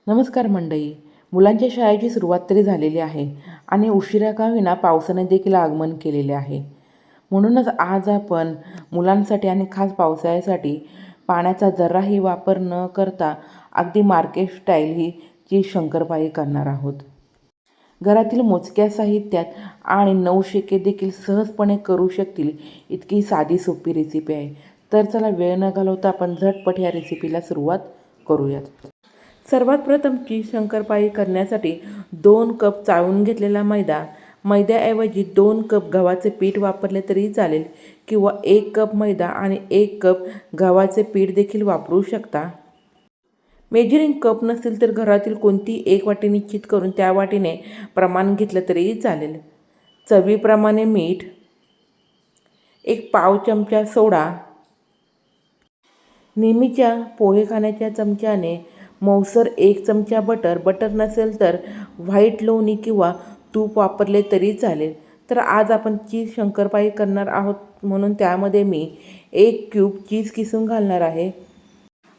नमस्कार मंडळी. मुलांच्या शाळेची सुरुवात तरी झालेली आहे आणि उशिरा का होईना पावसाने देखील आगमन केलेले आहे. म्हणूनच आज आपण मुलांसाठी आणि खास पावसाळ्यासाठी पाण्याचा जराही वापर न करता अगदी मार्केट स्टाईल ही चीज शंकरपाळी करणार आहोत. घरातील मोजक्या साहित्यात आणि 9 शेके देखील सहजपणे करू शकतील इतकी साधी सोपी रेसिपी आहे. तर चला वेळ न घालवता आपण झटपट ह्या रेसिपीला सुरुवात करूयात. सर्वात प्रथम चीज शंकरपाळी करण्यासाठी 2 कप चाळून घेतलेला मैदा, मैद्याऐवजी 2 कप गव्हाचे पीठ वापरले तरी चालेल किंवा 1 कप मैदा आणि 1 कप गव्हाचे पीठ देखील वापरू शकता. मेजरिंग कप नसेल तर घरातील कोणती एक वाटी निश्चित करून त्या वाटीने प्रमाण घेतलं तरी चालेल. चवीप्रमाणे मीठ, 1 पाव चमचा सोडा, नेहमीच्या पोहे खाण्याच्या चमच्याने मऊसर 1 चमचा बटर नसेल तर व्हाईट लोणी किंवा तूप वापरले तरी चालेल. तर आज आपण चीज शंकरपाळी करणार आहोत म्हणून त्यामध्ये मी 1 क्यूब चीज किसून घालणार आहे.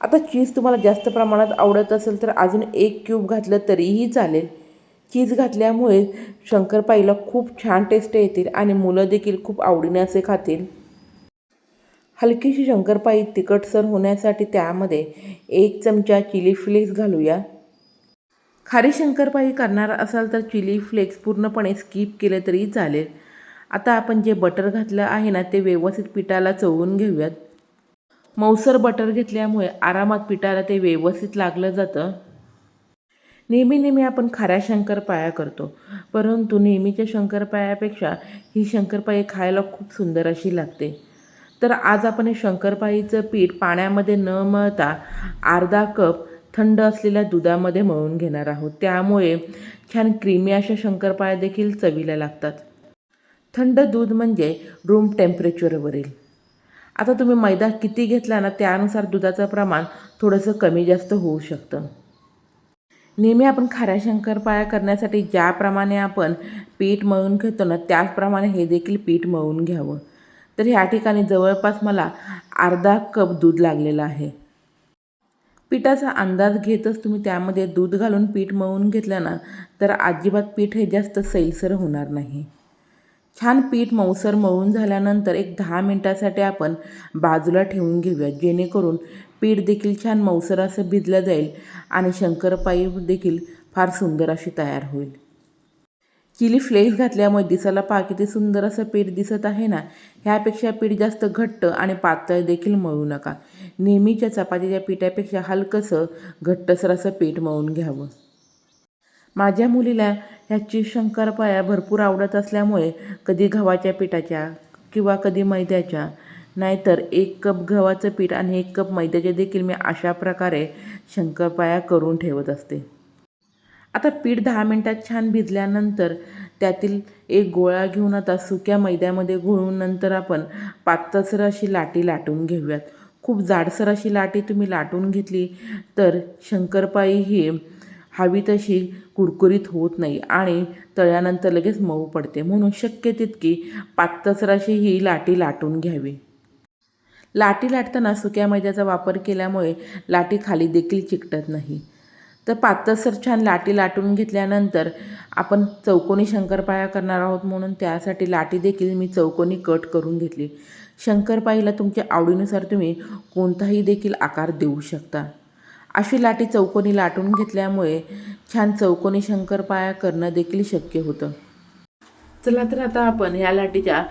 आता चीज तुम्हाला जास्त प्रमाणात आवडत असेल तर अजून 1 क्यूब घातलं तरीही चालेल. चीज घातल्यामुळे शंकरपाळीला खूप छान टेस्ट येतील आणि मुलं देखील खूप आवडीने असे खातील. हलकीशी शंकरपाळी तिखटसर होण्यासाठी त्यामध्ये 1 चमचा चिली फ्लेक्स घालूया. खारी शंकरपाळी करणार असाल तर चिली फ्लेक्स पूर्णपणे स्किप केले तरी चालेल. आता आपण जे बटर घातलं आहे ना ते व्यवस्थित पिठाला चोळून घेऊयात. मऊसर बटर घेतल्यामुळे आरामात पिठाला ते व्यवस्थित लागलं जातं. नेहमी आपण खाऱ्या शंकरपाळ्या करतो, परंतु नेहमीच्या शंकरपाळ्यापेक्षा ही शंकरपाळी खायला खूप सुंदर अशी लागते. तर आज आपण हे शंकरपाळीचं पीठ पाण्यामध्ये न मळता अर्धा कप थंड असलेल्या दुधामध्ये मळून घेणार आहोत. त्यामुळे छान क्रीमी अशा शंकरपाळ्या देखील चवीला लागतात. थंड दूध म्हणजे रूम टेम्परेचरवरील. आता तुम्ही मैदा किती घेतला ना त्यानुसार दुधाचं प्रमाण थोडंसं कमी जास्त होऊ शकतं. नेहमी आपण खाऱ्या शंकरपाळ्या करण्यासाठी ज्याप्रमाणे आपण पीठ मळून घेतो ना त्याचप्रमाणे हे देखील पीठ मळून घ्यावं. तर ह्या ठिकाणी जवळपास मला अर्धा कप दूध लागलेलं आहे. पिठाचा अंदाज घेतच तुम्ही त्यामध्ये दूध घालून पीठ मळून घेतलं ना तर अजिबात पीठ हे जास्त सैलसर होणार नाही. छान पीठ मऊसर मळून झाल्यानंतर एक 10 मिनिटासाठी आपण बाजूला ठेवून घेऊया, जेणेकरून पीठ देखील छान मऊसर असं भिजलं जाईल आणि शंकरपाळी देखील फार सुंदर अशी तयार होईल. चिली फ्लेक्स घातल्यामुळे दिसायला पहा किती सुंदर असं पीठ दिसत आहे ना. ह्यापेक्षा पीठ जास्त घट्ट आणि पातळ देखील मळू नका. नेहमीच्या चपातीच्या पिठापेक्षा हलकंसं घट्टसर असं पीठ मळून घ्यावं. माझ्या मुलीला ह्या चीज शंकरपाळ्या भरपूर आवडत असल्यामुळे कधी गव्हाच्या पिठाच्या किंवा कधी मैद्याच्या, नाहीतर 1 कप गव्हाचं पीठ आणि 1 कप मैद्याचे देखील मी अशा प्रकारे शंकरपाळ्या करून ठेवत असते. आता पीठ 10 मिनिटात छान भिजल्यानंतर त्यातील एक गोळा घेऊन आता सुक्या मैद्यामध्ये घोळून नंतर आपण पातळसर अशी लाटी लाटून घेऊयात. खूप जाडसर अशी लाटी तुम्ही लाटून घेतली तर शंकरपाळी ही हवी तशी कुरकुरीत होत नाही आणि तळल्यानंतर लगेच मऊ पडते. म्हणून शक्य तितकी पातळसर अशी ही लाटी लाटून घ्यावी. लाटी लाटताना सुक्या मैद्याचा वापर केल्यामुळे लाटी खाली देखील चिकटत नाही. तर पातळसर छान लाटी लाटून घेतल्यानंतर आपण चौकोनी शंकरपाळ्या करणार आहोत म्हणून त्यासाठी लाटी देखील मी चौकोनी कट करून घेतली. शंकरपाळीला तुमच्या आवडीनुसार तुम्ही कोणताही देखील आकार देऊ शकता. अशी लाटी चौकोनी लाटून घेतल्यामुळे छान चौकोनी शंकरपाळ्या करणं देखील शक्य होतं. चला तर आता आपण ह्या लाटीच्या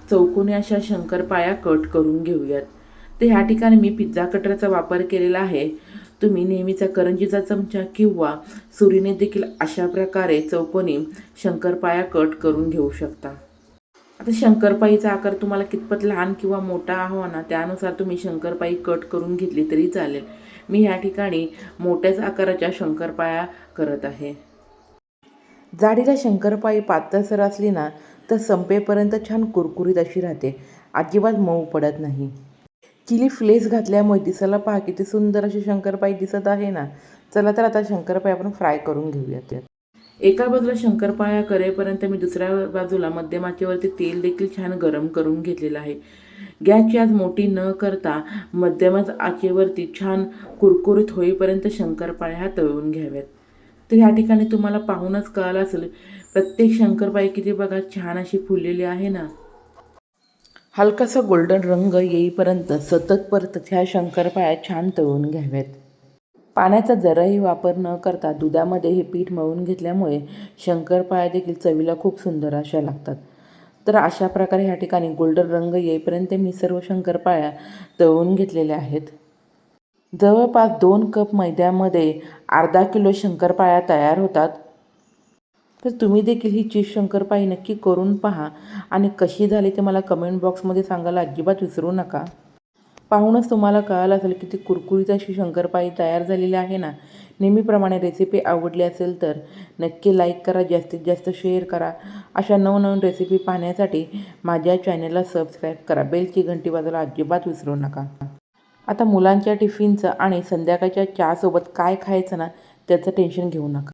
चौकोनी अशा शंकरपाळ्या कट करून घेऊयात. तर ह्या ठिकाणी मी पिझ्झा कटरचा वापर केलेला आहे. तुम्ही नेहमीचा करंजीचा चमचा किंवा सुरीने देखील अशा प्रकारे चौकोनी शंकरपाळ्या कट करून घेऊ शकता. आता शंकरपाळीचा आकार तुम्हाला कितपत लहान किंवा मोठा हवा ना त्यानुसार तुम्ही शंकरपाळी कट करून घेतली तरी चालेल. मी ह्या ठिकाणी मोठ्याच आकाराच्या शंकरपाळ्या करत आहे. जाडीला शंकरपाळी पातळसर असली ना तर संपेपर्यंत छान कुरकुरीत अशी राहते, अजिबात मऊ पडत नाही. चिली फ्लेक्स घातल्यामुळे दिसायला पहा किती सुंदर अशी शंकरपाळी दिसत आहे ना. चला तर आता शंकरपाळी आपण फ्राय करून घेऊयात. एका बाजूला शंकरपाळ्या करेपर्यंत मी दुसऱ्या बाजूला मध्यम आचेवरती तेल देखील छान गरम करून घेतलेलं आहे. गॅसची आच मोठी न करता मध्यमच आचेवरती छान कुरकुरीत होईपर्यंत शंकरपाळ्या ह्या तळून घ्याव्यात. तर ह्या ठिकाणी तुम्हाला पाहूनच कळालं असेल, प्रत्येक शंकरपाळी किती बघा छान अशी फुललेली आहे ना. हलकासा गोल्डन रंग येईपर्यंत सतत परतत ह्या शंकरपाळ्या छान तळून घ्याव्यात. पाण्याचा जराही वापर न करता दुधामध्ये हे पीठ मळून घेतल्यामुळे शंकरपाळ्या देखील चवीला खूप सुंदर अशा लागतात. तर अशा प्रकारे ह्या ठिकाणी गोल्डन रंग येईपर्यंत मी सर्व शंकरपाळ्या तळून घेतलेल्या आहेत. जवळपास 2 कप मैद्यामध्ये अर्धा किलो शंकरपाळ्या तयार होतात. तर तुम्ही देखील ही चीज शंकरपाळी नक्की करून पहा आणि कशी झाली ते मला कमेंट बॉक्समध्ये सांगायला अजिबात विसरू नका. पाहूनच तुम्हाला कळालं असेल किती कुरकुरीत अशी शंकरपाळी तयार झालेली आहे ना. नेहमीप्रमाणे रेसिपी आवडली असेल तर नक्की लाईक करा, जास्तीत जास्त शेअर करा. अशा नवनवीन रेसिपी पाहण्यासाठी माझ्या चॅनलला सबस्क्राईब करा. बेलची घंटी वाजवायला अजिबात विसरू नका. आता मुलांच्या टिफिनचं आणि संध्याकाळच्या चहासोबत काय खायचं ना, त्याचं टेन्शन घेऊ नका.